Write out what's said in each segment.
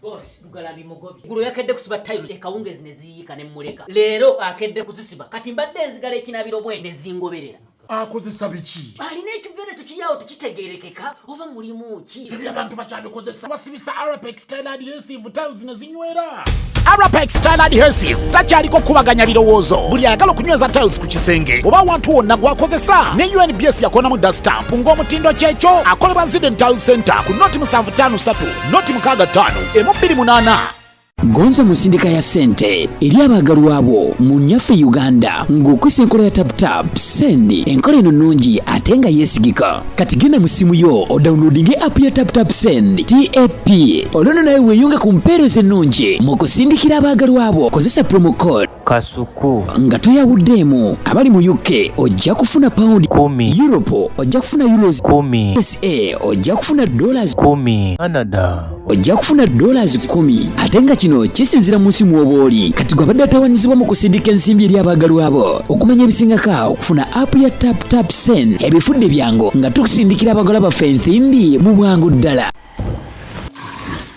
Boss, Lugalabi Mugobi. Gulu yakedde kusiba tayiro ekawungezi ne ziyika ne muleka. Leero akedde kuzisiba. Kati mbadde nzigala ekinabiro bwe ne zingoberera. Akozesa biki? Alina ekiveera tekiyawo tekitegeerekeka oba mulimu ki? Ebyo abantu bakyabikozesa basibisa Arapex Style Adhesive tiles ne zinywera. Arapex Style Adhesive takyaliko kubaganya birowoozo. Buli ayagala okunyweza tiles ku kisenge oba awantu wonna gwakozesa. Ne UNBS yakonamu duststamp ng'omutindo kyekyo akolebwa Ziden Tile Center ku noti 753 noti 65 M28. Gonza musindika ya sente eri abagalwa abo mu nnyaffe Uganda ng'okwesa enkola ya tap send enkola eno nnungi ate nga yeesigika. Kati genda mu simu yo odownloadinge app ya tap send TAP olwono nawe weeyunge ku mpeereza ennungi mu kusindikira abagalwa abo. Kozesa promo code Kasuku nga toyawuddeemu. Abali mu UK ojja kufuna pound 10, Europe ojja kufuna euros 10, USA ojja kufuna dollars 10, Canada ojja kufuna dollars 10. Ate nga kino kisinzira mu nsi mw'obaoli. Kati gwe abadde atawaanyizibwa mu kusindika ensimbi eri abagalwa abo. Okumanya ebisingako okufuna app ya tap send ebifudde byangu nga tukusindikira abagalwa baffe ensimbi mu bwangu ddala.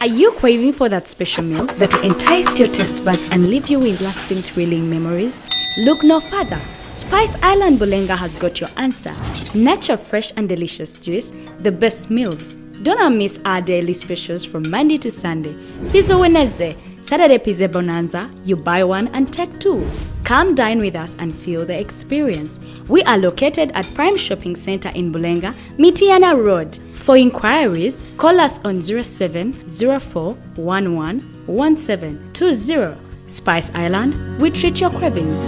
Are you craving for that special meal that will entice your taste buds and leave you with lasting thrilling memories? Look no further. Spice Island Bulenga has got your answer. Natural, fresh and delicious juice, the best meals. Don't miss our daily specials from Monday to Sunday. Pizza Wednesday, Saturday Pizza Bonanza, you buy one and take two. Come dine with us and feel the experience. We are located at Prime Shopping Center in Bulenga, Mitiana Road. For inquiries, call us on 0704111720. Spice Island, we treat your cravings.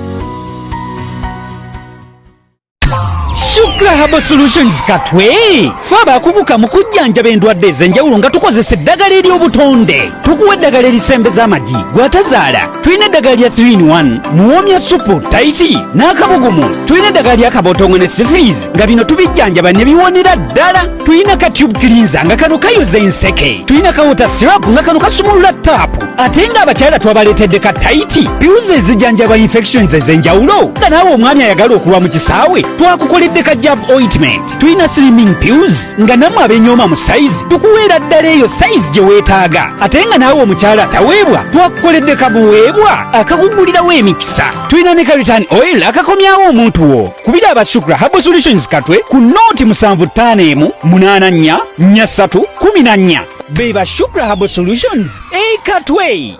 Shukra Herbal Solutions Katwe faba kubuka mu kujjanjaba endwadde ez'enjawulo nga tukozesa eddagala ery'obutonde. Tukuwa eddagala erisembeza amagi gwatazaala. Tulina eddagala lya 3-in-1 muwoomya supu taiti n'akabugumu. Tulina eddagala lya kabotongo ne syphilis nga bino tubijjanjaba ne biwonera ddala. Tulina ka tube cleanser nga kano kayoza enseke. Tulina ka water syrup nga kano kasumulula taapu. Ate nga abakyala twabaleetedde ka taiti piuzi ezijjanjaba infections ez'enjawulo. Nga naawe omwami ayagala okulwa mu kisaawe twakukoledde ka jab ointment. Tulina slimming pills nga namwe abenyooma mu size tukuweera ddala eyo size gye weetaaga. Ate nga naawe omukyala ataweebwa twakukoledde kabuweebwa akakugulirawo emikisa. Tulina ne ka return oil akakomyawo omuntu wo. Kubira aba Shukra Herbal Solutions Katwe ku nooti 75848314. Beba Shukra Herbal Solutions Katwe.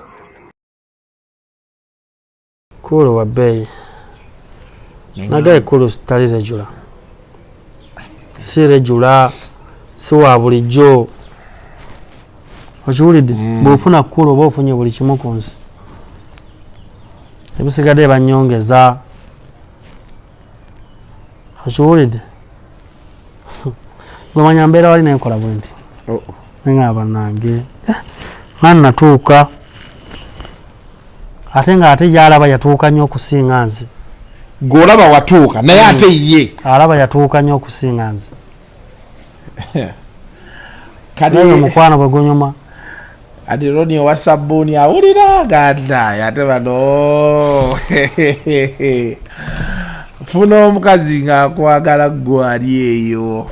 Kuro wa bei nagaye kuro stali regular. Si regular, si wa bulijjo. Okiwulidde bw'ofuna kuro oba ofunye buli kimu ku nsi. Ebisigadde banyongeza. Okiwulidde gwemanya mbeera wali nenkola bwe nti neŋŋaba nange mani natuuka ate nga ate gy'alaba yatuuka nnyo okusinga nze. Gw'olaba watuuka naye ate ye alaba yatuuka nnyo okusinga nze. kati omukwano bwe gunyuma ati Roni owa Sabbuuni awulira ganda ate bano funa omukazi ng'akwagala ggwe ali eyo.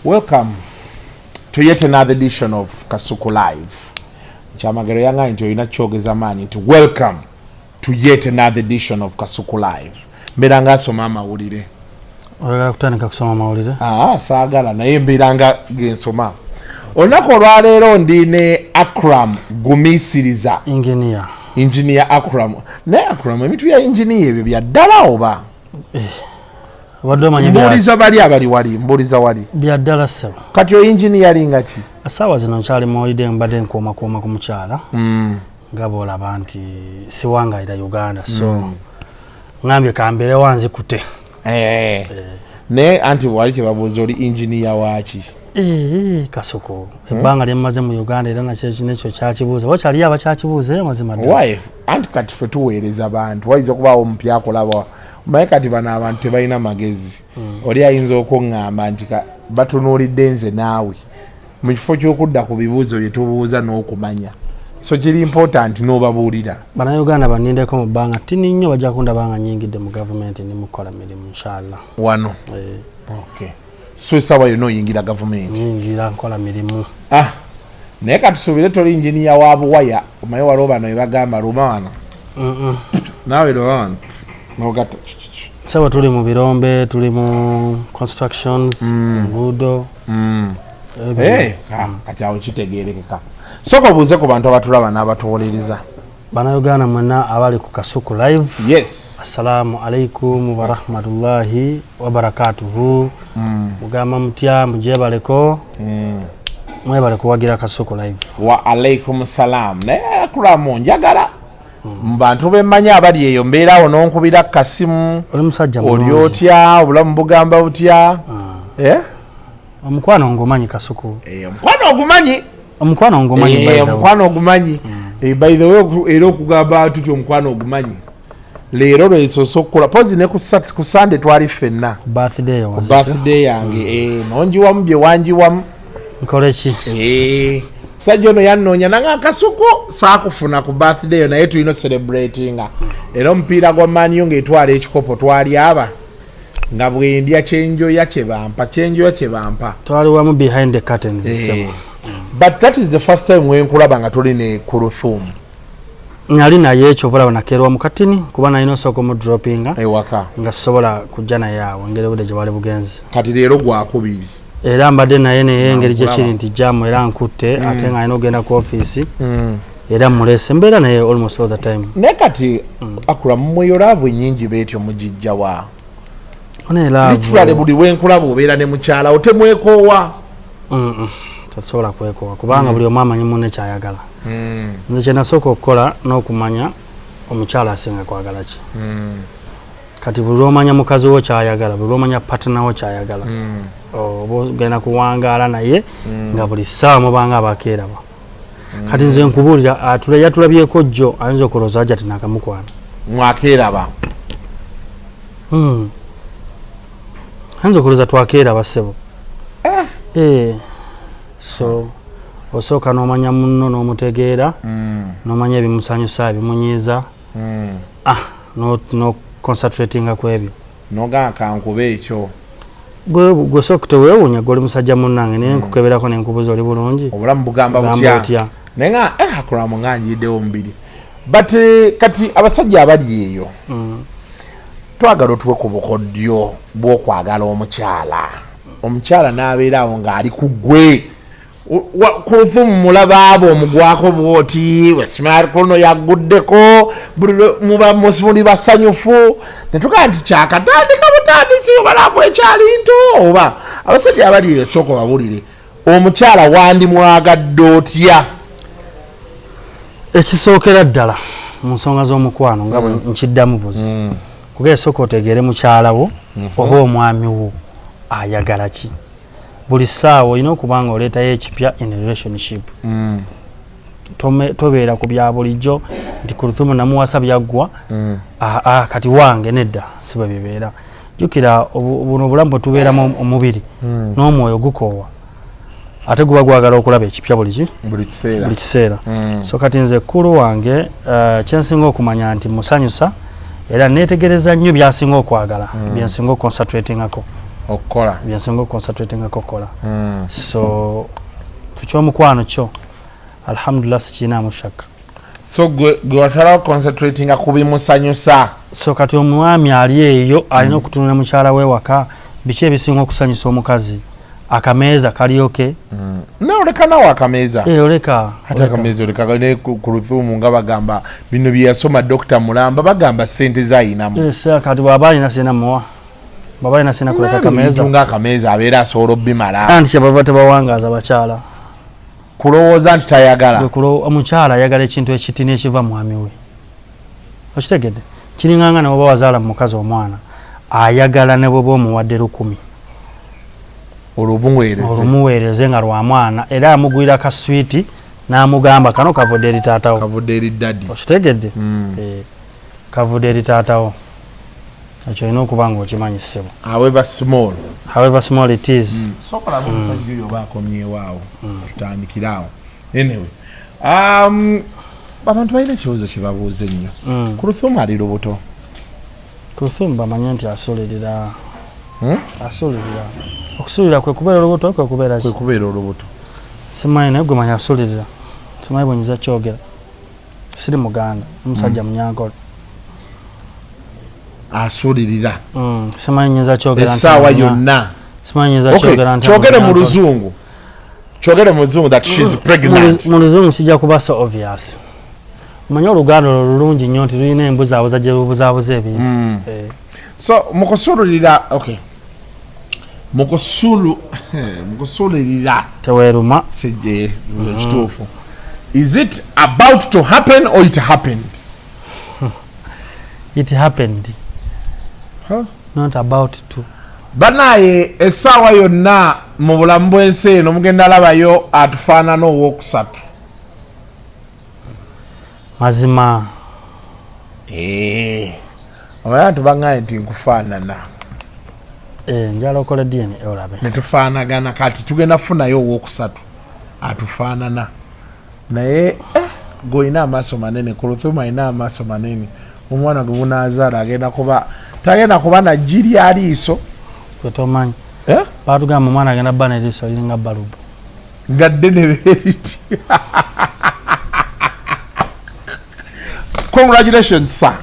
Welcome to yet another edition of Kasuku Live. Chamagero yanga into ina chogeza mani to welcome to yet another edition of Kasuku Live. Mbiranga soma mawulire. Oyagala kutandika kusoma mawulire? Saagala naye mbiranga gensoma. Olunaku olwaleero ndine Akram Gumisiriza. Engineer Akram. Naye Akram ebitu bya engineer ebyo bya ddala oba? Mbuliza bali abali wali mbuliza wali bya ddala sebo. Kati o engineering ki? Asawa zino nkyali mu holiday mbadde nkooma ku mukyala. Nga bw'olaba nti siwangaira Uganda so ngambye kambere wanzi kute. Ne anti wali kye babuuza oli engineer waki? Kasuku ebbanga lyemaze mu Uganda era nakyo kyakibuuza wakyali abakyakibuuza amazima ddala why anti kati ffe tuweereza abantu wayinza okubaawo omupya akolaba omanyi kati bano abantu tebalina magezi oli ayinza okuŋŋamba nti batunuulidde nze naawe mu kifo ky'okudda ku bibuuzo bye tubuuza n'okumanya so kiri important n'obabuulira bannayuganda bannindeko mu bbanga tini nnyo bajja kundabanga nyingidde mu gavumenti ne mukola mirimu inshallah wano okay so sawa yonna oyingira gavumenti nyingira nkola mirimu naye katusuubire toli injiniya wa buwaya omanyi waliwo bano we bagamba luma wano naawe luma wano nogata sawa tuli mu birombe tuli mu constructions nguudo kati awo kitegeerekeka soka obuuze ku bantu abatulaba n'abatuwuliriza bannayuganda mwenna abali ku Kasuku live yes assalamu alaikum warahmatullahi wabarakatuhu mugamba mutya mujebaleko mwebale kuwagira Kasuku live wa alaikum salam naye akulamu njagala mu bantu bemmanya abali eyo mbeerawo n'onkubira kasimu oli musajja oli otya obulamu bugamba butya omukwano ngomanyi Kasuku omukwano ogumanyi by the way era okugamba tuti omukwano ogumanyi leero lwesoose okukola pozi ne ku Sunday twali ffenna birthday yange nonjiwamu bye wanjiwamu nkoleki musajja ono yannoonya nanga Kasuku saakufuna ku birthday yo naye tulina celebratinga era omupiira gwa maniyo ng'etwala ekikopo twali aba nga bwendya kyenjoya kyebampa twali wamu behind the curtains but that is the first time wenkulaba nga tuli ne Kulthum nali naye ekyo bulaba nakerwa mu katini kuba nalina osooka omudropinga ewaka nga sisobola kujja naye awo engeri budde gye bwali bugenzi kati leero gwakubiri era mbadde naye naye engeri gyekiri nti jamu era nkutte ate nga alina ogenda ku ofiisi era muleese mbeera naye almost all the time naye kati Akram mweyo laavu ennyingi beetyo mugijjawa literally buli wenkulaba obeera ne mukyalawo temwekoowa tosobola kwekoowa kubanga buli omu amanyi munne kyayagala nze kyenasooka okukola n'okumanya omukyala asinga kwagala ki kati buli lwomanya mukazi wo kyayagala buli lwomanya patana wo kyayagala oba ogenda kuwangaala naye nga buli ssaawa mubanga abakeeraba kati nze nkubuulira yatulabyeko jjo ayinza okulowooza ajja tinakamukwana mwakeeraba ayinza okulowooza twakeeraba ssebo so osooka n'omanya munno n'omutegeera n'omanya ebimusanyusa ebimunyiiza no concentratinga ku ebyo nogaa kankube ekyo gwe sooka teweewuunya gwe oli musajja munnange naye nkukeberako nenkubuza oli bulungi obulamu bugamba butya naye nga Akram nga njiiddewo omubiri but kati abasajja abali eyo twagala otuwe ku bukodyo bw'okwagala omukyala n'abeerawo ng'ali ku ggwe Kulthum mulaba abo omugwako bwoti wesimarikono yaguddeko muba muli basanyufu netugaa nti kyakatandika butandisi obalaavu ekyali nto oba abasajja abali esooka babulire omukyala wandimwagadde otya ekisookera ddala mu nsonga z'omukwano nga nkiddamu buzi kuga esooka otegeere mukyala wo oba omwami wo ayagala ki buli ssaawa olina okuba nga oleetayo ekipya in a relationship tobeera ku bya bulijjo nti Kulthum namuwasa byaggwa kati wange nedda si bwe bibeera jjukira buno obulamu bwe tubeeramu omubiri n'omwoyo gukoowa ate guba gwagala okulaba ekipya buli kiseera so kati nze kkulu wange kyensinga okumanya nti musanyusa era neetegereza nnyo byasinga okwagala byensinga oconcentratingako okukola so tukyomukwano kyo alhamdulillah sikiinaamu shaka so gwe watalawo concentratinga ku bimusanyusa so kati omwami ali eyo alina okutunula mukyala we waka biki ebisinga okusanyusa omukazi akameeza kalyoke oleka nawe akameeza oleka ate akameeza oleka ne Kulthum nga bagamba bino bye yasoma Dr. Mulamba bagamba ssente zayinamu kati bw'aba alina sinamuwa baba ina sina kuleka kameeza tunga kameeza abeera asobola obbimala anti kyabava tebawangaaza bakyala kulowooza nti tayagala omukyala ayagala ekintu ekitini ekiva mwami we okitegedde kiringanga ne baba wazaala mu mukazi omwana ayagala ne bweba omuwadde 10 olumuweereze nga lwa mwana era amugwira ka sweet n'amugamba kano kavudde eri taatawo kavudde eri daddy okitegedde kavudde eri taatawo ekyo olina okuba nga okimanyisibwa however small it is sokola omusajja oyo baakomyewaawo tutandikiraawo anyway abantu balina ekibuuzo kye babuuze ennyo Kulthum ali lubuto Kulthum bamanye nti asulirira okusulira kwe kubeera olubuto kwe kubeera olubuto simanyi naye gwe manya asulirira simanyi bwenyiza kyogera siri muganda omusajja munyankole asulirira simanyi nyinza kyogera essaawa yonna simanyi nyinza kyogera nti kyogere mu luzungu that she's pregnant mu luzungu kijja kuba so obvious manya oluganda lulungi nnyo nti lulina embuzaabuza gye lubuzaabuza ebintu so mukusulirira okay mukusulirira teweeruma sijje ekituufu is it about to happen or it happened it happened not about to banaye essaawa yonna mu bulamu bw'ensi eno mugenda labayo atufaanana owookusatu mazima oba tubaŋŋaye nti nkufaanana njala okola DNA olabe netufaanagana kati tugenda kufunayo owookusatu atufaanana naye gweolina amaaso manene Kulthum alina amaaso manene omwana gwe munaazaala tagenda kuba najjirya liiso kwetomanyi baatugamba omwana agenda bba neriiso liringa balubu nga ddene beeriti congratulations sir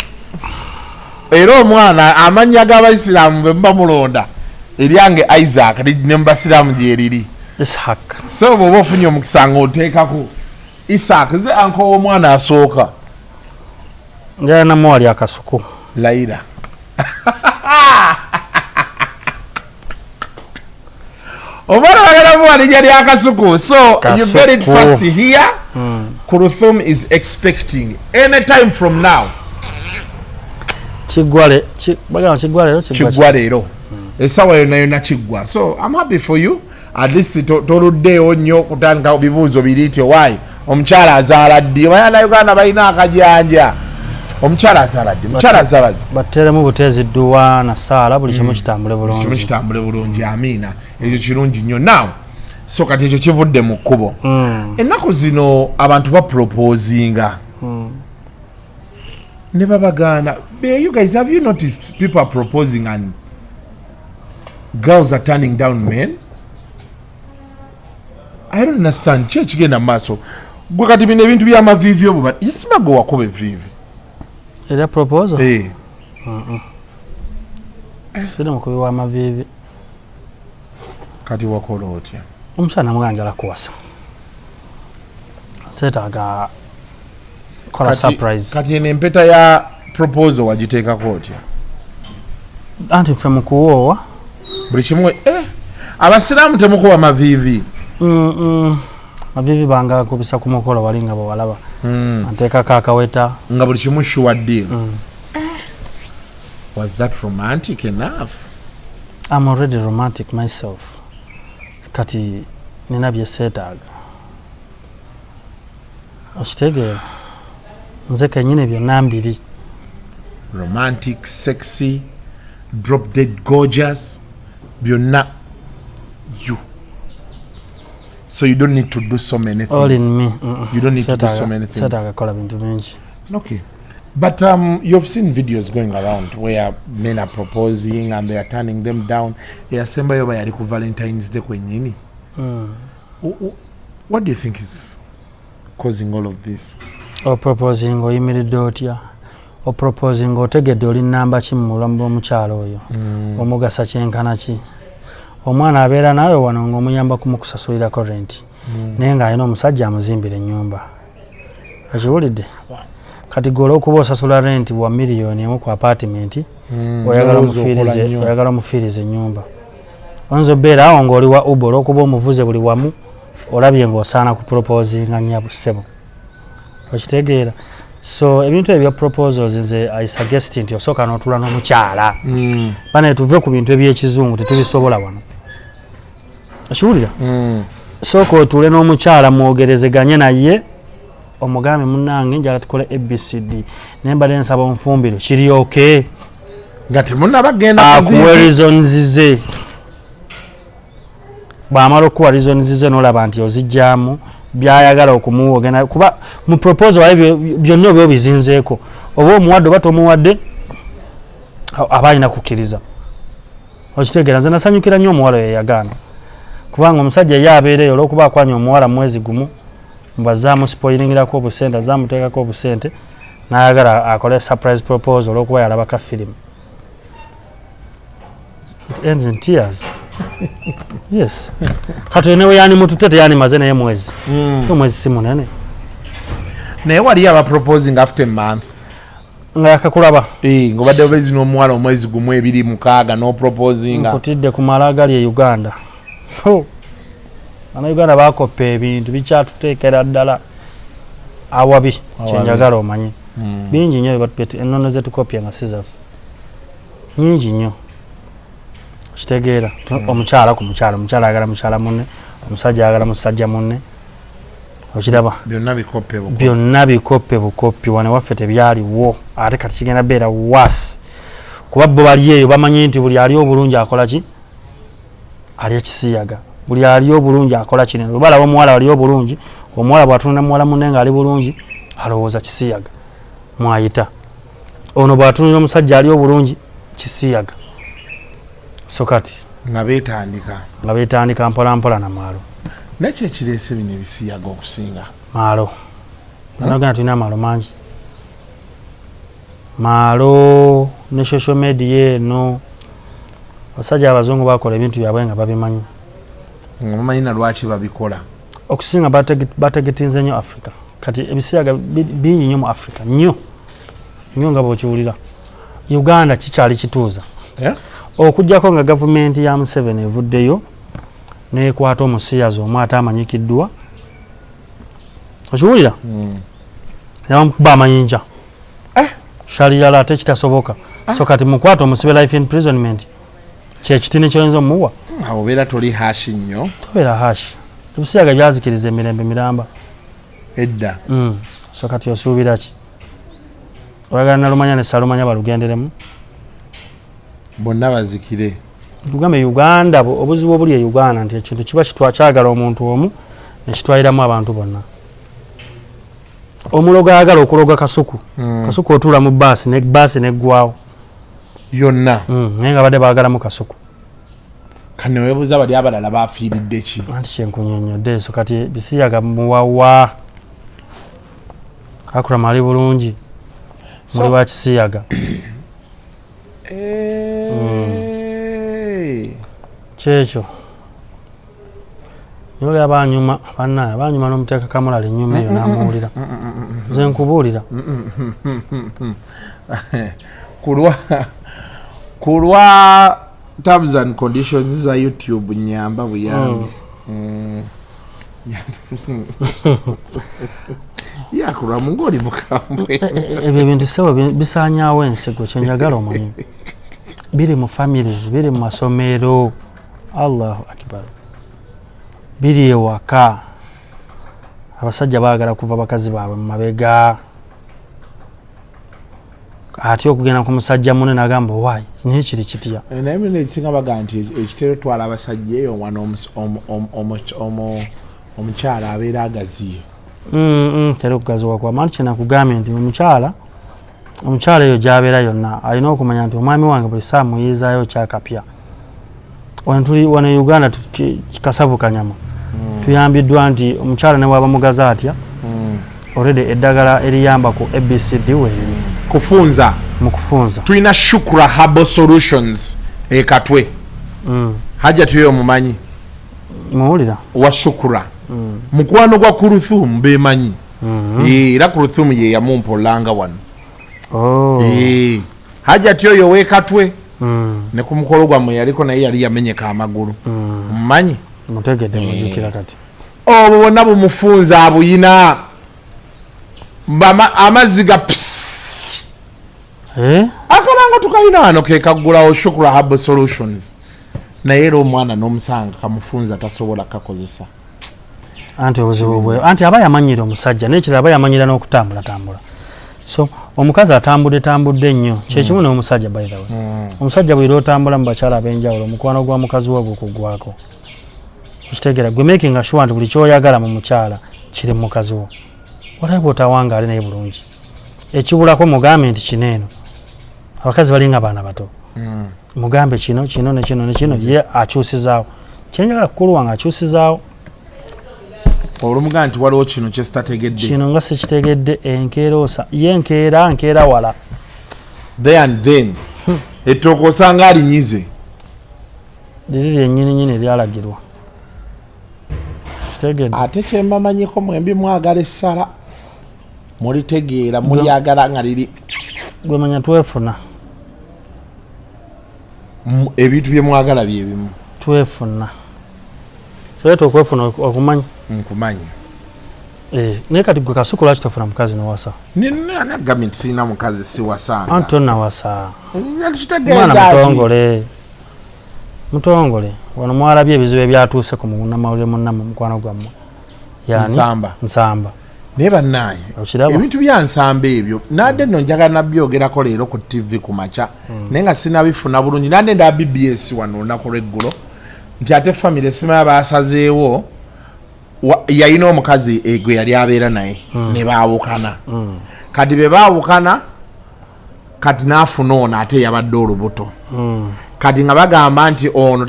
era omwana amannya g'abaisiraamu be muba mulonda eryange Isaac ne mu basiraamu gyeriri Ishak so bw'oba ofunye omukisa nga oteekako Isaac ze anko w'omwana asooka njala namu wali akasuku Laira omwana bagenda muwali gyali akasuku so you get it first here Kulthum is expecting anytime from now kiggwa leero essaawa yonna yonna kiggwa so I'm happy for you at least toluddeewo nnyo kutandika bibuuzo biriiti owaayi omukyala azaala ddi bayana Uganda balina akajanja omukyala azaala ddi batteremu buteezi dduwa na saala buli kimu kitambule bulungi amiina ekyo kirungi nnyo naawe so kati ekyo kivudde mu kkubo ennaku zino abantu baproposinga ne babagana you guys have you noticed people are proposing and girls are turning down men I don't understand kigenda maaso gwe kati bino ebintu by'amaviivi obwo yesimago wakuba eviivi era proposal siri mukubi w'amaviivi kati wakola otya omukyala muganjala kuwasa seetaaga kola surprise kati eno empeta ya proposal wagiteekako otya anti ffe mukuwoowa buli kimu abasiraamu temukuba maviivi maviivi banga kubisa ku mukolo wali nga bwewalaba anteekako akaweta nga buli kimu sure deal was that romantic enough I'm already romantic myself kati nina byeseetaaga okitegeera nze kenyini byonna mbiri romantic sexy drop dead gorgeous byonna you so you don't need to do so many things all in me you don't need to do so many things seetaaga kola bintu bingi okay but you've seen videos going around where men are proposing and they are turning them down eyasembayo bayali ku Valentine's Day kwenyini what do you think is causing all of this proposing oyimiridde otya proposing otegedde oli namba ki mu bulamu bw'omukyalo oyo omugasa kyenkana ki omwana abeera naawe wano ng'omuyamba kumukusasulirako rent naye ng'alina omusajja amuzimbira ennyumba kati gwe olw'okuba osasula rent wa miliyoni emu ku apartment oyagala omufiiriza ennyumba oyinza obeera awo ng'oli wa uba olw'okuba omuvuze buli wamu olabye ng'osaana ku proposinga nnyabusebo okitegeera so ebintu ebya proposals nze I suggest nti osooka n'otula n'omukyala bane tuve ku bintu eby'ekizungu tetubisobola wano Ashulira soko otule n'omukyala mwogerezeganye naye omugambe munnange njala tukole ABCD nemba nsaba onfumbiro kiri okay ngati munna bagenda akuwa reasons ze bamala okuwa reasons ze n'olaba nti ozijjamu byayagala okumuwogena kuba mu proposal waye byonna obyo bizinzeeko oba omuwadde oba tomuwadde abalina kukkiriza okitegeera nze nasanyukira nnyo omuwala yeyagaana kubanga omusajja yabeereyo olw'okuba akwanya omuwala mwezi gumu mbazaamu spoilingirako obusente azaamuteekako obusente n'ayagala akole surprise proposal olw'okuba yalabaka firimu. It ends in tears. Yes. Kati enewe yani mututete yani maze naye mwezi. Mwezi si munene. Naye wali aba proposing after a month. Nga yakakulaba. Ngobadde obezi n'omuwala omwezi gumu 26 no proposing. Nkutidde ku malagali e Uganda. Ana Uganda bakopa ebintu bikyatuteekera ddala awabi kyenjagala omanyi. Bingi nnyo batupete ennono zetukopya nga sizaffe. Nyingi nnyo. Kitegeera omukyala ku mukyala omukyala agala mukyala munne omusajja agala musajja munne okiraba byonna bikoppe bukoppi wane waffe tebyaliwo ate kati kigenda beera wasi kuba bo bali eyo bamanyi nti buli ali obulungi akola ki ali ekisiyaga buli ali obulungi akola kinene bwe balaba omuwala ali obulungi omuwala bw'atunula muwala munne nga ali bulungi alowooza kisiyaga mwayita ono bw'atunula omusajja ali obulungi kisiyaga so kati nga beetandika mpola na maalo nakyo ekireese bino ebisiyaga okusinga maalo anagana tulina amaalo mangi maalo ne social media eno basajja abazungu bakola ebintu byabwe nga babimanyi nga bamanyi na lwaki babikola okusinga bategetinze nnyo Africa kati ebisiyaga bingi nnyo mu Africa nnyo nga bw'okiwulira Uganda kikyali kituuza okujjako nga gavumenti ya Museveni evuddeyo nekwata omusiyazi omu ate amanyikiddwa okiwulira yamukuba amayinja shaliyala ate kitasoboka so kati mukwata omusibe life imprisonment kyekitini kyoyinza omuwa obeera toli hashi nnyo tobeera hashi ebisiyaga byazikiriza emirembe miramba edda so kati osuubira ki oyagala nalumanya ne salumanya balugenderemu bonna bazikire tugambe Uganda obuzibu obuli e Uganda nti ekintu kiba kyagala omuntu omu nekitwaliramu abantu bonna omulogo ayagala okuloga kasuku kasuku otuula mu baasi neggwawo yonna naye nga badde baagalamu kasuku kane weebuuza bali abalala bafiiridde ki anti kyenkunyonyodde so kati bisiyaga muwawa Akram ali bulungi muli wa kisiyaga kyekyo yole abanyuma bannaye abanyuma n'omuteeka kamulala ennyuma eyo n'amuwulira nze nkubuulira kulwa terms and conditions za YouTube nyamba buyambi yakura mungoli mukambwe ebyo bintu sebo bisanyawo ensigo kyenjagala omanyi biri mu families biri mu masomero Allahu akbar biri ewaka abasajja baagala kuva bakazi baabwe mu mabega ate okugenda ku musajja munne n'agamba wayi naye kiri kitya naye mina ekisinga baga nti ekitero twala abasajja eyo wano omukyala abeera agaziye teri okugaziwa kwa mali kyena kugambye nti omukyala eyo gy'abeera yonna alina okumanya nti omwami wange buli saa muyizaayo kyakapya wano Uganda kikasavu kanyama tuyambiddwa nti omukyala ne waba mugaza atya already eddagala eriyamba ku ABCD weeri kufunza mu kufunza tulina Shukra Herbal Solutions ekatwe hajja tuyo mumanyi muwulira wa Shukra mukwano gwa Kulthum bemanyi era Kulthum ye yamumpolanga wano hajja tuyo wekatwe ne ku mukolo gwammwe yaliko naye yali yamenyeka amagulu mumanyi mutegedde muzukira kati obo bonna bumufunza abuyina amazzi ga akalango tukalina wano kekaggulawo Shukra Herbal Solutions naye era omwana n'omusanga kamufunza tasobola kakozesa anti obuzibu bwe anti aba yamanyira omusajja n'ekirala aba yamanyira n'okutambula so omukazi atambudde nnyo kyekimu n'omusajja by the way omusajja bw'ira otambula mu bakyala ab'enjawulo omukwano gwa mukazi wo gukugwako okitegeera gwe making sure nti buli kyoyagala mu mukyala kiri mu mukazi wo walabe bw'otawangaale naye bulungi ekibulako mugambe nti kineeno abakazi balinga baana bato mugambe kino nekino ye akyusizaawo kyenjagala kukulu wange akyusizaawo olumuga nti waliwo kino kyesitategedde kino nga sikiteegedde enkeeroosa ye nkeera wala there and then ettooka osanga alinyize liri lyennyininyini eryalagirwa kiteegedde ate kyembamanyiko mwembi mwagala essala mulitegeera mulyagala nga liri gwe manya twefuna ebintu bye mwagala bye bimu twefuna soleeta okwefuna okumanyi nkumanyi naye kati gwe kasuku lwaki tofuna mukazi nowasa nagambye nti sirina mukazi siwasanga anti tonnawasa mwana mutongole wano mwalabye ebizibu ebyatuuse ku munnamawulire munnamu mukwano gwammwe yani nsamba naye bannaaye ebintu bya nsamba ebyo nadde nno njagala nabyogerako leero ku tv ku maca naye nga sinabifuna bulungi nadde nda BBS wano olunaku lweggulo nti ate famire esimaya basazeewo yayina omukazi gwe yali abeera naye ne baawukana kati be baawukana kati naafuna ono ate yabadde olubuto kati nga bagamba nti ono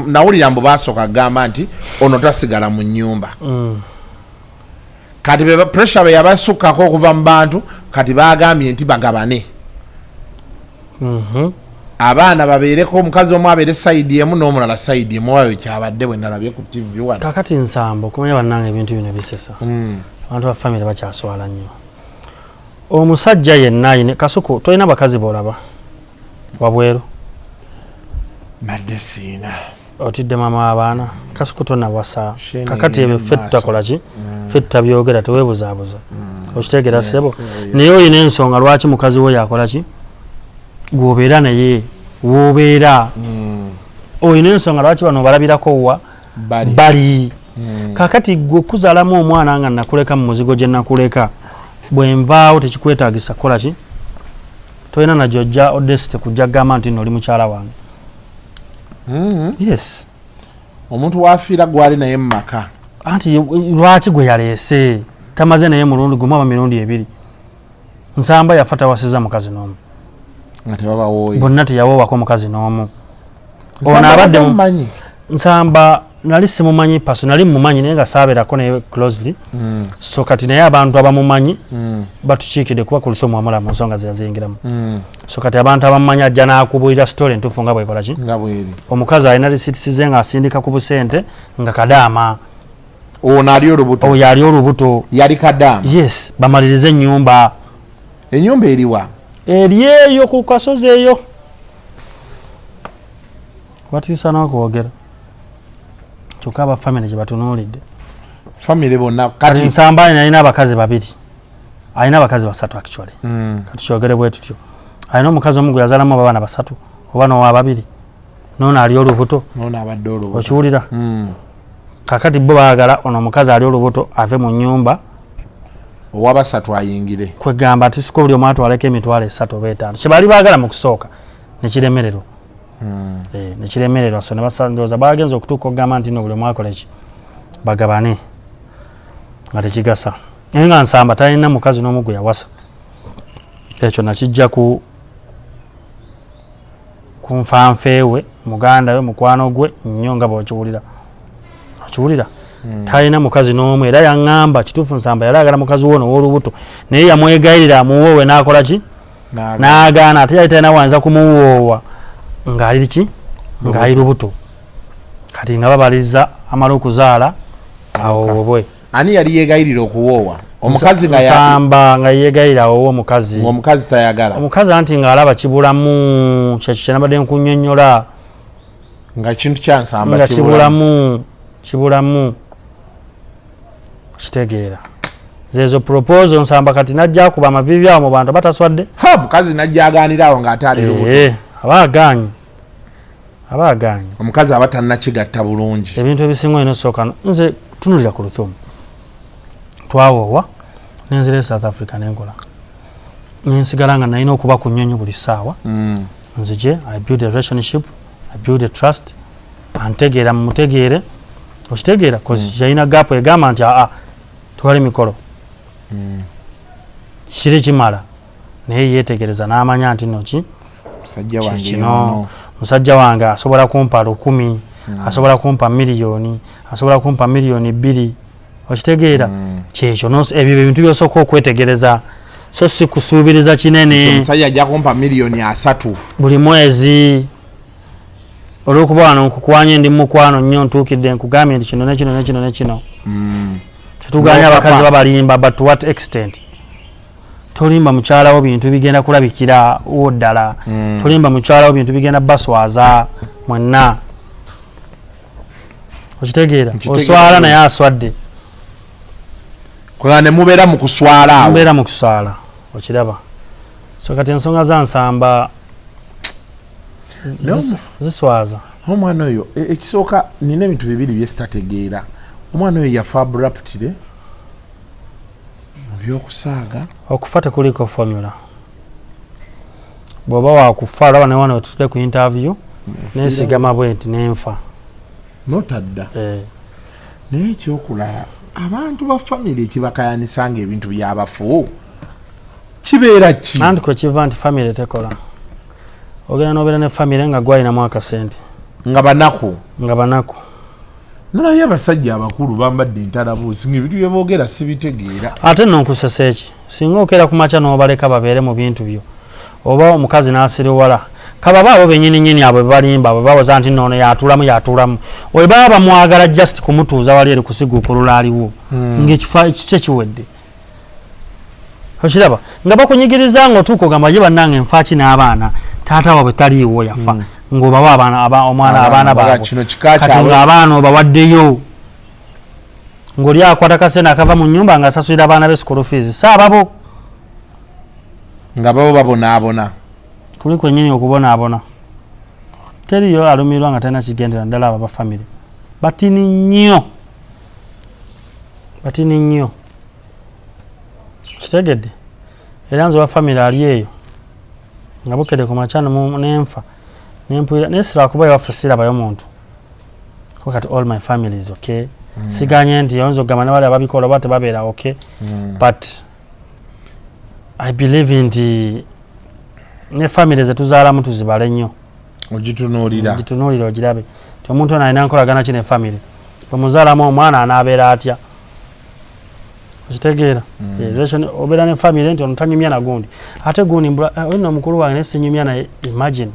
nawulira mbu basooka kugamba nti ono tasigala mu nnyumba kati pressure be yabasukkako okuva mu bantu kati bagambye nti bagabane abaana babeereko omukazi omu abeere sayidi emu n'omulala sayidi emu wayo kyabadde bwe nalabye ku tv wano kakati nsambo kumanya bannange ebintu bino bisesa abantu ba famire bakyaswala nnyo omusajja yenna ayine kasuku tolina bakazi boolaba wabweru madde siina otidde mama w'abaana kasuku tonnawasa kakati ebyo ffe tutakola ki ffe tutabyogera teweebuzaabuza okiteegera ssebo naye oyina ensonga lwaki mukazi wo yakola ki gwobeera naye wobeera oyina ensonga lwaki bano obalabirako wa bali kakati gwe okuzaalamu omwana nga nakuleka mu muzigo gye nakuleka bwe nvaawo tekikwetaagisa kukola ki tolina najojja odesite kujja kugamba nti nno oli mukyala wange yes omuntu wafiira gwali naye mu maka anti lwaki gwe yaleese tamaze naye mulundi gumu aba mirundi ebiri nsamba yafa tawasiza mukazi n'omu bonna teyawoowako mukazi n'omu ono abadde nsamba nali simumanyi paso nali mumanyi naye nga saabeerako naye closely so kati naye abantu abamumanyi batukiikidde kuba Kulthum wamula mu nsonga zeyaziyingiramu so kati abantu abamumanyi ajja n'akubuulira story entuufu nga bwekola ki omukazi alina risitisi ze nga asindika ku busente nga kadaama ono ali olubuto oyo ali olubuto yali kadaama yes bamalirize ennyumba eriwa eri eyo ku kasozi eyo watiisa n'okwogera kyokka aba famire gye batunuulidde famire bonna kati nsamba alina abakazi babiri alina abakazi basatu actually kati kyogere bwe tutyo alina omukazi omu gwe yazaalamu abaana basatu oba nowa babiri noono ali olubuto okiwulira kakati bo baagala ono omukazi ali olubuto ave mu nnyumba owabasatu ayingire kwegamba ati siko buli omu atwaleko emitwalo 3 oba 5 kyebali baagala mu kusooka nekiremererwa nekiremererwa so nebasandooza bagenza okutuuka okugamba nti no buli omu akola eki bagabane nga tekigasa naye nga nsamba talina mukazi n'omu gwe yawasa ekyo nakijja ku nfanfeewe muganda we mukwano gwe nnyo nga bw'okiwulira okiwulira talina mukazi n'omu era yaŋŋamba kituufu nsamba yali agala mukazi wono w'olubuto naye yamwegayirira amuwoowe n'akola ki n'agaana ate yali talina wanza kumuwoowa ng'ali ki ng'ali lubuto kati nga babaliriza amala okuzaala awoobwe ani yali yeegayirira okuwoowa omukazi nsamba nga yeegayirira awoowa omukazi tayagala omukazi anti ng'alaba kibulamu kyekyo kyenabadde nkunnyonnyola nga kintu kya nsamba nga kibulamu kitegeera zezo proposal nsamba kati najja akuba amavivi awo mu bantu bataswadde mukazi najja aganira awo ng'ate ali lubuto aba aganye abaganye omukazi abatanna kigatta bulungi ebintu ebisinga ino soka nze tunulira ku Kulthum twawowa nenzire South Africa nenkola nensigala nga nalina okuba ku nnyonyi buli ssaawa nzije I build a relationship I build a trust antegeera mmutegeere okitegeera kozi yalina gapu egamba nti twali mikolo kiri kimala naye yeetegereza n'amanya nti noki musajja wange asobola kumpa 10,000 asobola kumpa miliyoni asobola kumpa miliyoni 2 okitegeera kyekyo ebyo ebintu byosooka okwetegereza so si kusuubiriza kinene omusajja ajja kumpa miliyoni 3 buli mwezi olw'okuba wano nkukwanye ndi mukwano nnyo ntuukidde nkugambye nti kino nekino nekino nekino tetuganya abakazi babalimba but to what extent tolimba mukyalawo bintu bigenda kulabikira woddala tolimba mukyalawo bintu bigenda baswaza mwenna okitegeera oswala naye aswadde kwanga ne mubeera mu kuswala awo mubeera mu kuswala okiraba so kati ensonga za nsamba ziswaza omwana oyo ekisooka nina ebintu bibiri byesitategeera omwana oyo yafa abruptly mu byokusaaga okufa tekuliko formula bw'oba wakufa olaba newano wetutudde ku interview nesigama bwenti nenfa notadda naye ekyokulala abantu ba family ekibakayanisanga ebintu byabafu kibeera ki anti kwe kiva nti family tekola ogenda nobeera ne family nga gwalinamu akasente nga banaku nalaye abasajja abakulu bambadde entalabuusi ngaebintu byeboogera sibitegeera ate nno nkusesa eki singa okeera ku makya n'obaleka babeere mu bintu byo oba omukazi n'asiriwala kababa abo bennyininyini abo bebalimba bwe bawoza nti noono yatuulamu we baba bamwagala just kumutuuza wali eri kusiguukulula aliwo ng'ekifo kikye kiwedde okiraba nga bakunyigiriza ng'otuuka ogamba ye bannange nfaaki n'abaana taata waabwe taliiwo yafa ng'obawa omwana abaana baabwe kati ng'abaana obawaddeyo ng'oli akwata kasente akava mu nnyumba ng'asasulira abaana be school fees saababo nga babo babonaabona tuli kwennyini okubonaabona teriyo alumirwa nga talina kigendera ddala abo bafamire batini nnyo kitegedde era nze wa famire ali eyo nga bukedde ku makyano nenfa nempulira naye siraba kuba ewaffe sirabayo muntu kati all my family is okay siganye nti oyinza okugamba ne bali ababikola oba tebabeera okay but I believe nti ne family zetuzaalamu tuzibale nnyo ogitunuulira ogirabe ti omuntu ono alina nkolagana ki ne family bwemuzaalamu omwana anaabeera atya okitegeera obeera ne family nti ono tanyumya na gundi ate gundi olina omukulu wange naye sinyumya naye imagine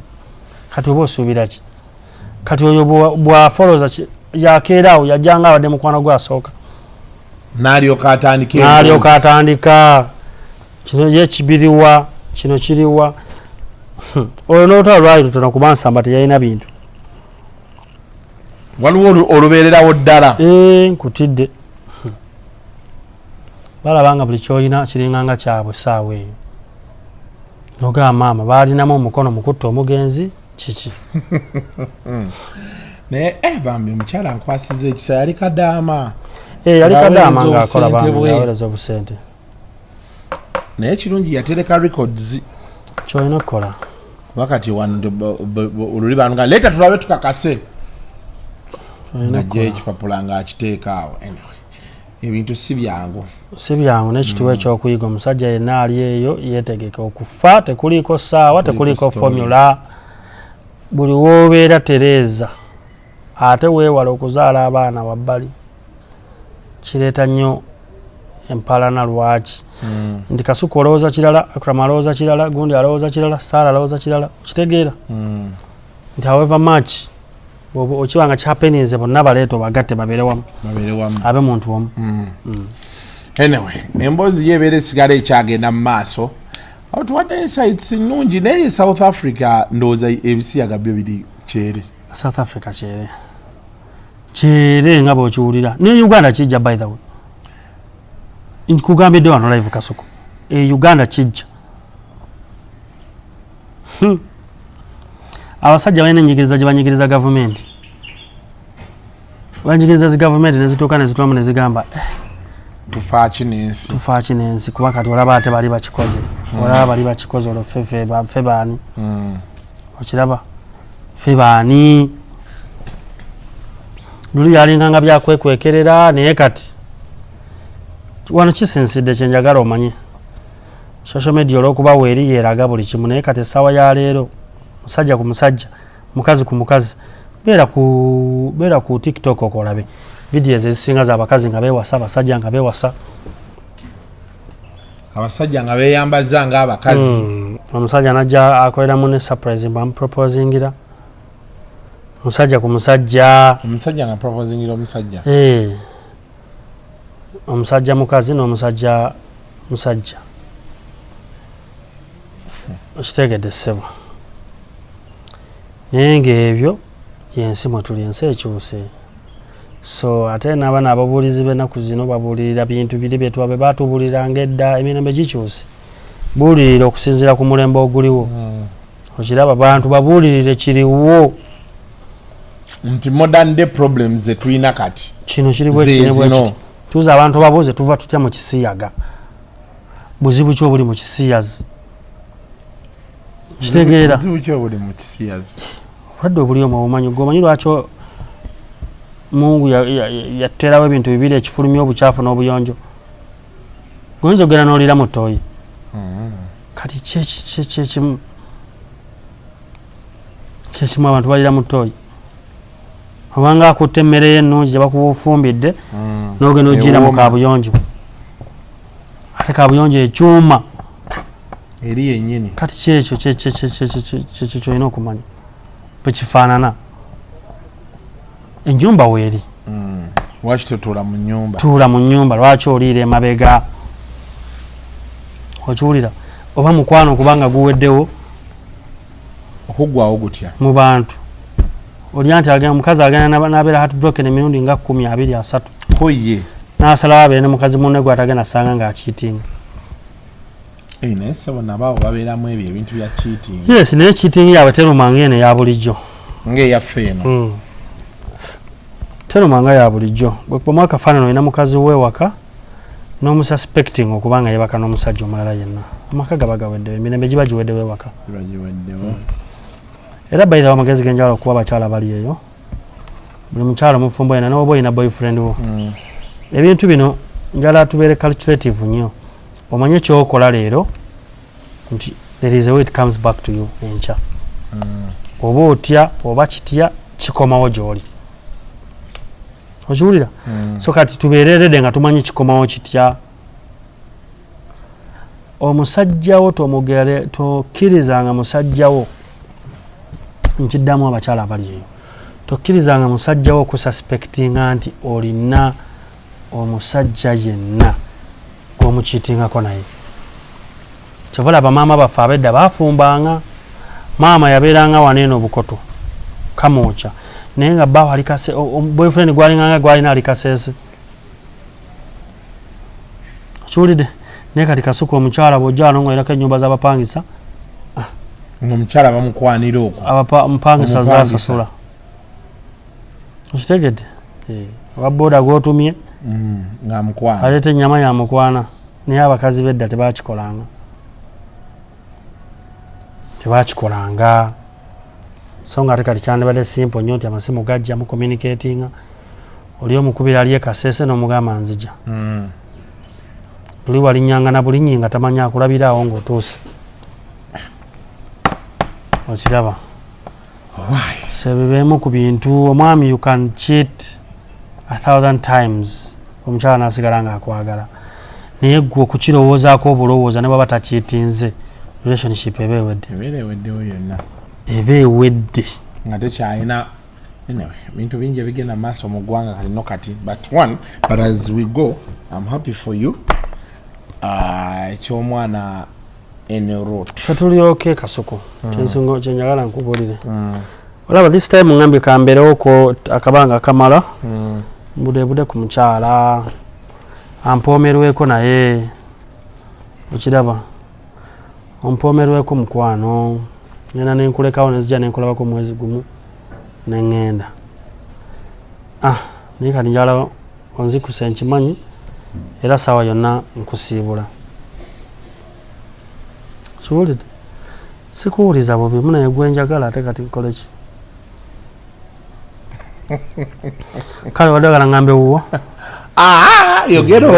kati oba osuubira ki kati oyo bwafoloza yakeeraawo yajjanga abadde mukwano gwe asooka n'alyoka atandika kino ye kibiriwa kino kiriwa oyo n'otwala lwali lutono kuba nsamba teyalina bintu waliwo olubeererawo ddala nkutidde balabanga buli kyoyina kiringanga kyabwe saawa eyo nogamba maama baalinamu omukono mukutta omugenzi kiki naye bambi omukyala nkwasiza ekisa yali kadaama yali kadaama ng'akola bangi aweereza obusente naye kirungi yatereka records kyolina okukola kuba kati oluli bantu leeta tulabe tukakase najja ekipapula ng'akiteeka awo ebintu si byangu n'ekituwa ekyokuyiga omusajja yenna ali eyo yeetegeka okufa tekuliiko ssaawa tekuliiko formula buli woobeera tereeza ate weewala okuzaala abaana wabbali kireeta nnyo empalana lwaki nti Kasuku olowooza kirala Akram alowooza kirala gundi alowooza kirala Saara alowooza kirala kitegeera nti however much okibanga kyapenize bonna baleeta bagatte babeere wamu abe muntu wamu anyway emboozi yeebeera esigala ekyagenda mu maaso awo tuwadde insights nnungi naye South Africa ndowooza ebisiyaga byo biri kyere South Africa kyere nga bw'okiwulira ne Uganda kijja by the way nkugambidde wano live Kasuku Uganda kijja abasajja balina enyigiriza gye banyigiriza gavumenti banyigiriza zi gavumenti ne zituuka ne zitulamu ne zigamba tufaaki n'ensi kuba kati olaba ate bali bakikoze olaba bali bakikoze olwo ffe baani okiraba ffe baani luli yalinganga byakwekwekerera naye kati wano kisinsidde kyenjagala omanye social media olw'okuba weeri yeeraga buli kimu naye kati essaawa ya leero musajja ku musajja mukazi ku mukazi beera ku TikTok okolabe video ezisinga z'abakazi nga beewasa abasajja nga beewasa abasajja nga beeyambaza nga abakazi omusajja najja akolera mu ne surprise bamuproposingira musajja ku musajja nga proposingira omusajja omusajja mukazi n'omusajja musajja okitegedde ssebo naye ng'ebyo yensi mwe tuli ensi ekyuse so ate n'abaana ababuulizi b'ennaku zino babuulirira bintu biri bye twabe baatubuuliranga edda emirembe gikyuse buulirira okusinziira ku mulembe oguliwo okiraba bantu babuulirire kiriwo nti modern day problems ze tulina kati kino kiri bwekiti tuza abantu babuuze tuva tutya mu kisiyaga buzibu ki obuli mu kisiyazi kitegeera obulwadde obuli omwo obumanyi gwomanyi lwaki Mungu yateerawo ebintu bibiri ekifulumya obukyafu n'obuyonjo goyinza ogenda n'oliira mu ttooyi kati kyekimu abantu baliira mu ttooyi obanga akutte emmere ye ennungi gye bakuba ofumbidde n'ogenda ogiira mu kaabuyonjo ate kaabuyonjo ekyuma eri yennyini kati kyekyo kyolina okumanya bwe kifaanana ennyumba weeri lwaki totuula mu nnyumba tuula mu nnyumba lwaki oliira emabega okiwulira oba mukwano kubanga guweddewo okuggwawo gutya mu bantu olya nti omukazi agenda n'abeera heartbroken emirundi nga 10-23 koye n'asalawo abeere ne mukazi munne gwe atagenda sanga ng'akiitinga naye sebo nabaawo babeeramu ebyo ebintu bya cheating yes naye cheating yaabwe terumanga eno eya bulijjo ng'eyaffe eno terumanga ya bulijjo bwekubamu akafaanano olina mukazi wewaka n'omususpecting okubanga yebaka n'omusajja omulala yenna amaka gaba gaweddewo emirembe giba giweddewo ewaka era bayirawo amagezi genjawulo okuba abakyala bali eyo buli mukyalo mufumbo yena n'oba oyina boyfriend wo ebintu bino njala tubeere calculative nnyo omanye kyokola leero nti there is a way it comes back to you enkya oba otya oba kitya kikomawo gy'oli okiwulira so kati tubeererede nga tumanyi kikomawo kitya omusajjawo tokkirizanga musajjawo nkiddamu abakyala abali eyo tokkirizanga musajjawo okususpectinga nti olina omusajja yenna gwomukiitingako naye kyovala bamaama baffe abedda bafumbanga maama yabeeranga waneeno obukoto kamwokya naye nga bbawo alikase boyfriend gwalinganga gwalina alikaseese kiwulidde naye kati kasuka omukyala bwojja nongairako ennyumba z'abapangisa omukyala bamukwanira okwo mpangisa zasasula okitegedde ababoda gwotumye ng'amukwana aleeta ennyama yamukwana naye abakazi bedda tebakikolanga so nga ate kati kyandibadde simple nnyo nti amasimu gajja mu communicatinga oli omukubira ali ekaseese n'omugamba nzija luli walinnyanga na bulinyi nga tamanya akulabiraawo ng'otuuse okiraba sebibeemu ku bintu omwami you can cheat 1,000 times omukyala n'asigala ng'akwagala naye gwe okukirowoozaako obulowooza ne bwaba takiitinze relationship eba eweddewo yonna eba ewedde nga tekyalina bintu bingi ebigenda maaso mu ggwanga kalino kati but as we go I'm happy for you ekyomwana enroot katulyoke kasuku kyenjagala nkubulire olaba this time ngambye kambeerewoko akabanga kamala budebude ku mukyala ampoomerweko naye okiraba ompoomerweko mukwano ngenda nenkulekawo nezija nenkolabako mwezi gumu nengenda naye kati njala onzikusa nkimanyi era sawa yonna nkusiibula kiwulidde sikuwuliza bubi munaye gwenjagala ate kati nkoleki kale wadagala ngambe wuwo yogera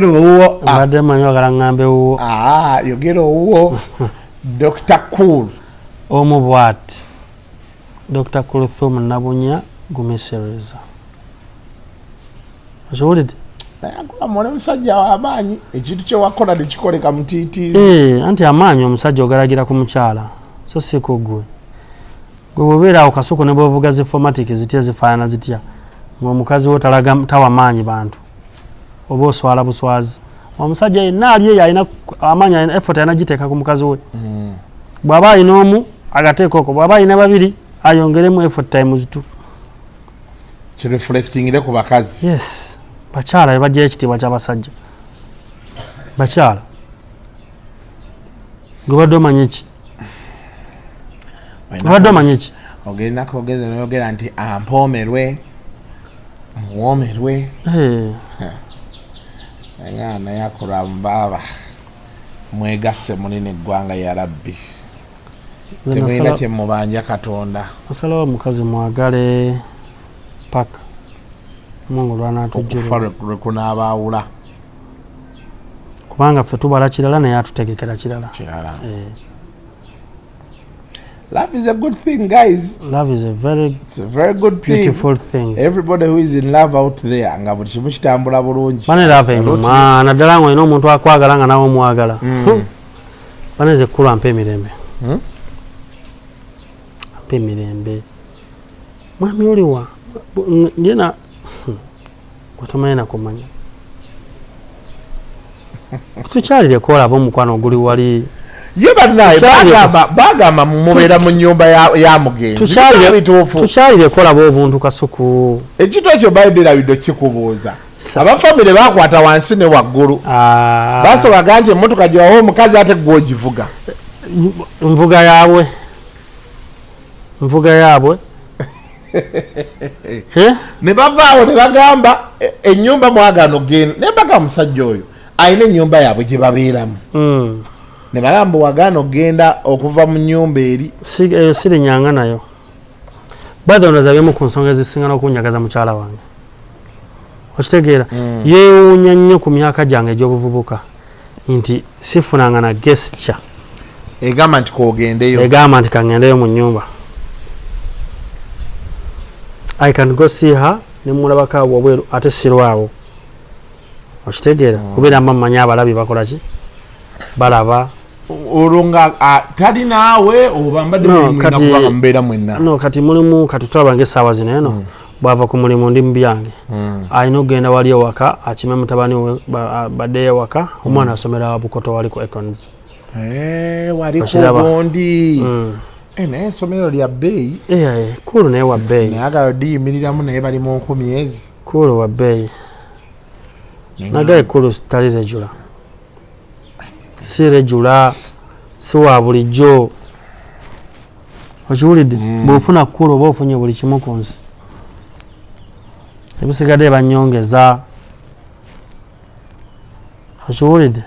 owuwo mbadde manyi wagala ngambe wuwo yogera owuwo Dr. Cool omu bwati Dr. Kulthum Nabunya Gumisiriza okiwulidde mwana musajja w'amaanyi ekintu kyewakola nekikoleka mutiitiizi anti amaanyi omusajja ogalagira ku mukyala so si ku gwe bwebeera awo kasuku ne bwevuga zi formatic zitya zifaanana zitya ng'omukazi wo tawa maanyi bantu oba oswala buswazi omusajja yenna ali eyo alina amaanyi alina effort alina giteeka ku mukazi we bw'aba alina omu agateeka okwo bw'aba alina babiri ayongeremu effort times 2 kireflectingire ku bakazi yes bakyala bebajjayo ekitiibwa ky'abasajja bakyala gwebadde omanyi ki obadde omanyi ki ogendako ogeze noyogera nti ampoomerwe muwoomerwe engana yakola mbaaba mwegasse munene eggwanga ya rabbi temulina kyemubanja katonda osalawo omukazi mwagale paka mungu lwanatujjuokufa lwekunabaawula kubanga ffe tubala kirala naye atutegekera kirala. Love is a good thing, guys. Love is a very good beautiful thing. Everybody who is in love out there nga buli kimu kitambula bulungi. Bane love enyuma naddala ngo ino omuntu akwagala nga nawe mwagala. Bane ze kula mpe mirembe. Mpe mirembe. Mwami oliwa njena kutamanya kumanya. Tukyalire kola bomukwano guli wali Yeba naye bagamba mumubera mu nyumba ya mugenzi. Tukyalire kola bo obuntu kasuku. Ekito ekyo bayidira bido kikubuuza. Abafamile bakwata wansi ne waggulu. Basobola ganje emmotoka gyawo omukazi ate gwogivuga. Nvuga yaabwe. Ne bavaawo ne bagamba ennyumba mwagano genda. Ne baga musajja oyo ayina ennyumba yaabwe gye babeeramu. Ne bagamba wagano ogenda okuva mu nyumba eri siri nyanga nayo badonda zabyemu ku nsonga ezisinga n'okunyagaza mukyala wange okitegeera yeewuunya nnyo ku myaka gyange egy'obuvubuka nti sifunanga na gesture egamba nti kogendeyo egamba nti kangendeyo mu nnyumba I can go see her ne mulabako awo wabweru ate sirwawo okitegeera kubeera mmanyi abalabi bakola ki balaba olunga tali naawe oba mbadde mwina mbeera mwenna no kati mulimu katutaba nge sawa zino eno bwava ku mulimu ndi mu byange ayina okugenda wali ewaka akime mutabani we badde ewaka omwana asomera Bukoto wali ku Econs wali ku Bondi naye essomero lya bbeeyi kulu naye wa bbeeyi naye agala diyimiriramu naye bali mu 10 kulu wa bbeeyi nagaye kulu tali rejula si rejula si wa bulijjo okiwulidde bw'ofuna kkulu oba ofunye buli kimu ku nsi ebisigadde banyongeza okiwulidde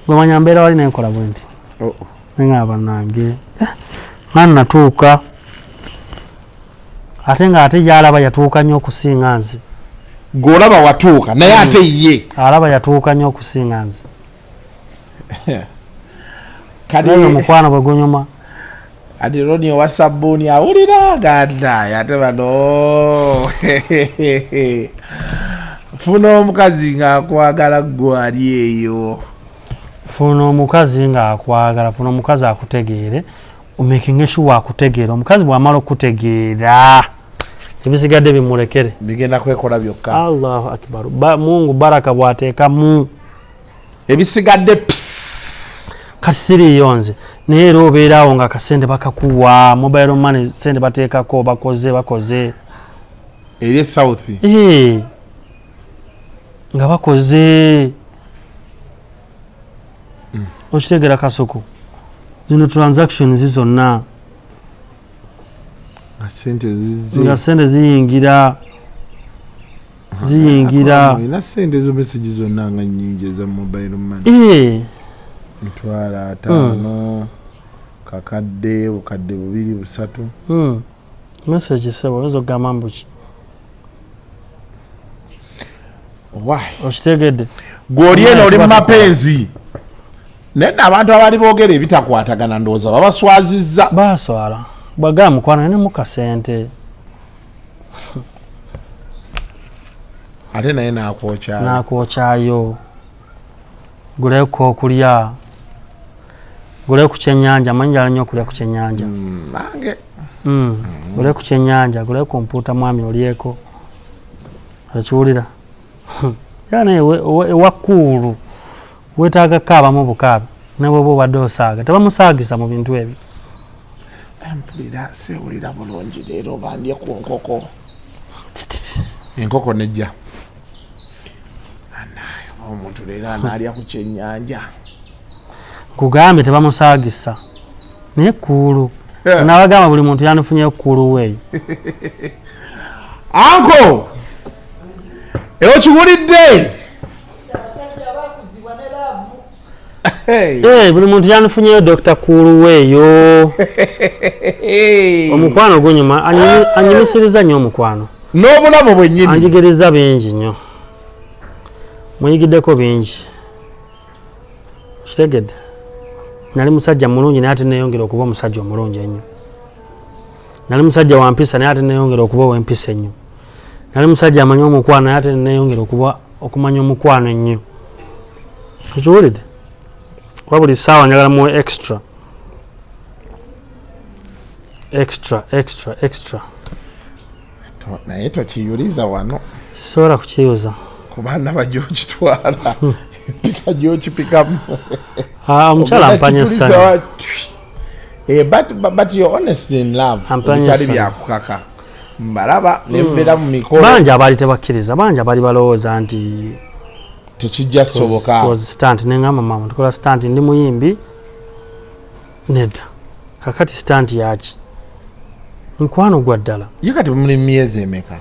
gwemanya mbeera wali nenkola bwe nti neŋaba nange nani natuuka ate nga ate yalaba yatuuka nnyo okusinga nze gwolaba watuuka naye ate ye alaba yatuuka nnyo okusinga nze kati omukwano bwe gunyuma ati Roni owa Sabbuuni awulira ganda ate bano funa omukazi ng'akwagala ggwe ali eyo funa omukazi ng'akwagala funa omukazi akutegeere omaking sure akutegeera omukazi bw'amala okutegeera ebisigadde bimulekere bigenda kwekola byokka Allahu akbar Mungu baraka bwateekamu ebisigadde kati siriyonze naye era obeeraawo nga akasente bakakuwa mobile money sente bateekako bakoze eri South nga bakoze okitegeera kasuku zino transactions zizonna nga sente ziyingira ina sente ezo message zonna nga nnyingi eza mobile money mitwala 5 kakadde bukadde 2 3 message sebo ezo gamambo ki okitegedde gwoli eno oli mumapenzi naye abantu abali boogera ebitakwatagana ndowooza babaswazizza baswala bwagaa mukwano ne mukasente ate naye nakwokyayo guleko okulya gule ku kyennyanja manyi njala nnyo okulya ku kyennyanja nange gule ku kyennyanja gule komputa mwami olyeko ekiwulira yana ewakuulu wetaaga kaabamu bukaabi ne bweba obadde osaaga tebamusaagisa mu bintu ebyo mpulira sewulira bulungi leero bandye ku nkoko enkoko nejja omuntu leero anaalya ku kyennyanja kugambe tebamusaagisa naye kuulu nabagamba buli muntu yandifunyeyo kuulu weeyo anko ewo kiwulidde buli muntu yandifunyeyo Dr. kuulu weeyo omukwano gunyuma anyimisiriza nnyo omukwano n'obulamu bwennyini anjigiriza bingi nnyo muyigiddeko bingi kitegedde nali musajja mulungi naye ate neyongera okuba omusajja omulungi ennyo nali musajja wampisa naye ate neyongera okuba owempisa ennyo nali musajja amanyi omukwano naye ate neyongera okumanya omukwano ennyo okiwulidde kuba buli ssaawa njagala mu extra naye tokiyuliza wano sisobola kukiyuza kubaana bajokitwala pika gyokipikamu omukyala ampanya essanyu but you're honest in love bitali byakukaka mbalaba nembeera mu mikolo bangi abaali tebakkiriza bangi abaali balowooza nti tekijja soboka stunt neŋŋamba mama tukola stunt ndi muyimbi nedda kakati stunt yaki mukwano gwa ddala ye kati muli myezi emeka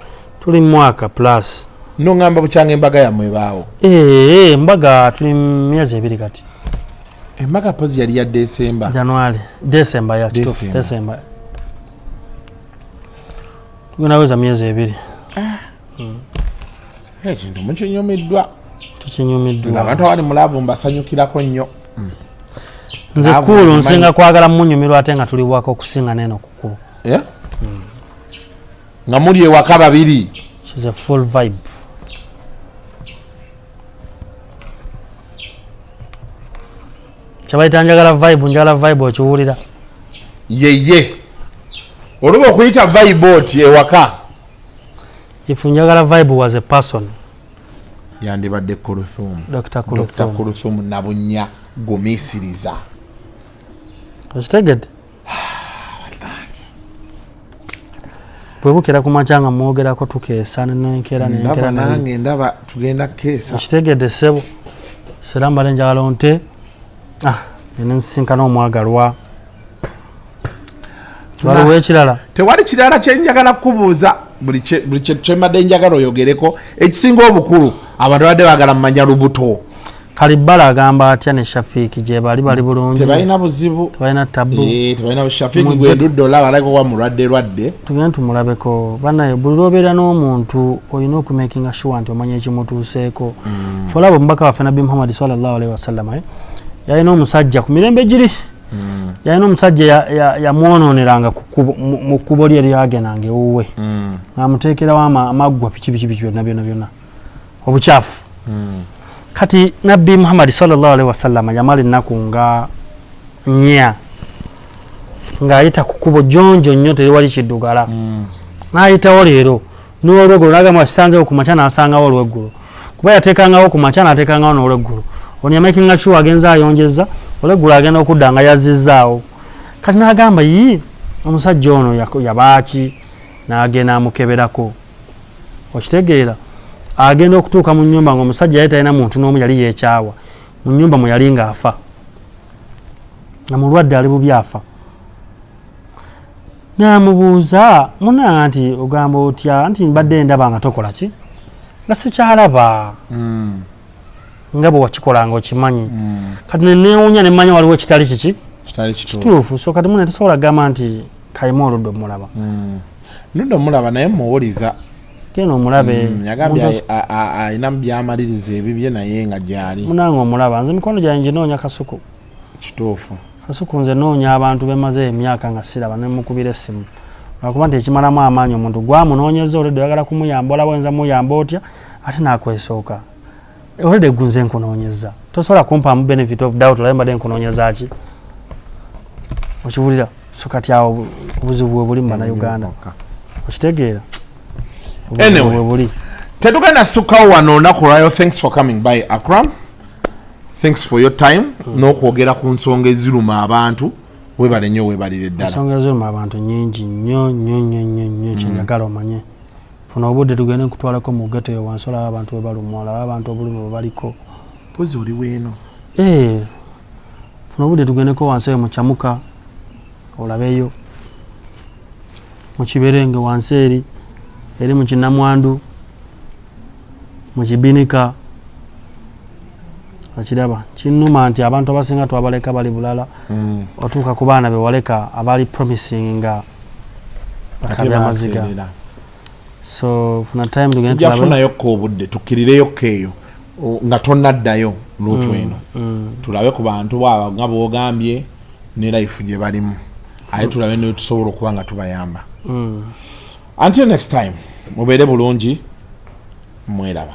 tuli mwaka plus noŋŋamba bukyanga embaga yammwe baawo embaga tuli myezi 2 kati embaga pozi yali ya December December ya December tunaweza myezi 2 ekintu mukinyumiddwa tukinyumiddwa abantu abali mulaavu mbasanyukirako nnyo nze kuulu nsinga kwagala munyumirwa ate nga tuli waka okusinga neno kukubo nga muli ewaka babiri she's a full vibe kyabaita njagala vibe okiwulira yeye oluba okuyita vibe oti ewaka if njagala vibe was a person yandibadde Kulthum Dr. Kulthum Nabunya Gumisiriza okitegedde bwebukera ku macanga mwogerako tukeesa nenkeera nange ndaba tugenda keesa okitegedde ssebo serambale njagala onte enensinkana omwagalwa waliwo ekirala tewali kirala kyenjagala kubuuza buli kyembadde njagala oyogereko ekisinga obukulu abantu badde bagala mumanya lubuto Kalibala agamba atya ne Shafiiki gye bali bulungi tebalina buzibu tebalina tabu tebalina Shafiiki gwe duddola balako kwa mulwadde tugenda tumulabeko banaye buli lwobeera n'omuntu olina okumakinga sure nti omanya ekimutuuseeko folabo mbaka waffe Nabbi Muhammad sallallahu alaihi wasallam yalina omusajja ku mirembe giri yalina omusajja yamwononeranga mu kkubo lye lyagendanga ewuwe amuteekerawo amaggwa piki byonna obukyafu kati Nabbi Muhammad sallallahu alaihi wasallam yamala ennaku nga 4 ng'ayita ku kkubo jonjo nnyo tewali kiddugala n'ayitawo leero n'olweggulo n'agamba kisanzeewo ku makya n'asangawo olweggulo kuba yateekangawo ku makya n'ateekangawo n'olweggulo ono yamakinga kiwa agenza ayonjeza olweggulo agenda okudda nga yazizzaawo kati n'agamba omusajja ono yabaaki n'agenda amukeberako okitegeera agenda okutuuka mu nnyumba ng'omusajja yali talina muntu n'omu yali yeekyawa mu nnyumba mwe yali ng'afa nga mulwadde ali bubyafa namubuuza munange nti ogamba otya nti mbadde ndaba nga tokola ki nga sikyalaba nga bwe wakikolanga okimanyi kati nenewunya nemanya waliwo ekitali kiki kituufu so kati mune tesobola gamba nti kayima oludde omulaba nudde omulaba naye muwuliza genda omulabe yagambye ayina byamaliriza ebibye naye nga gyali munange omulaba nze mikono gyange ginoonya kasuku kituufu kasuku nze noonya abantu bemaze emyaka nga siraba nemukubira essimu lwakuba nti ekimalamu amaanyi omuntu gwamunoonyeza olwedde oyagala kumuyamba olaba oyinza muyamba otya ate nakwesooka olwedde gunze nkunoonyeza tosobola kumpaamu benefit of doubt olabe mbadde nkunoonyeza ki okiwulira so kati awo obuzibu bwe buli mu bannayuganda okitegeera anyway tetugenda sukkawo wano olunaku lwayo. Thanks for coming by Akram, thanks for your time n'okwogera ku nsonga eziruma abantu. Webale nnyo webalire ddala ensonga eziruma abantu nyingi nnyo kyenjagala omanye funa obudde tugende nkutwalako mu geto eyo wansi olaba abantu webalumwa olaba abantu obulumi bwe baliko pozi oli weeno funa obudde tugendeko wansi eyo mukyamuka olabeyo mukiberenge wansi eri mukinamwandu mukibinika akiraba kinnuma nti abantu abasinga twabaleka bali bulala otuuka ku baana bewaleka abali promising nga bakabyamaziga so funa time tugende tujafunayokko obudde tukkirireyokke eyo nga tonnaddayo luutu eno tulabe ku bantu bwaba nga boogambye ne life gye balimu aye tulabe ne tusobola okuba nga tubayamba. Until next time mubeere bulungi mweraba.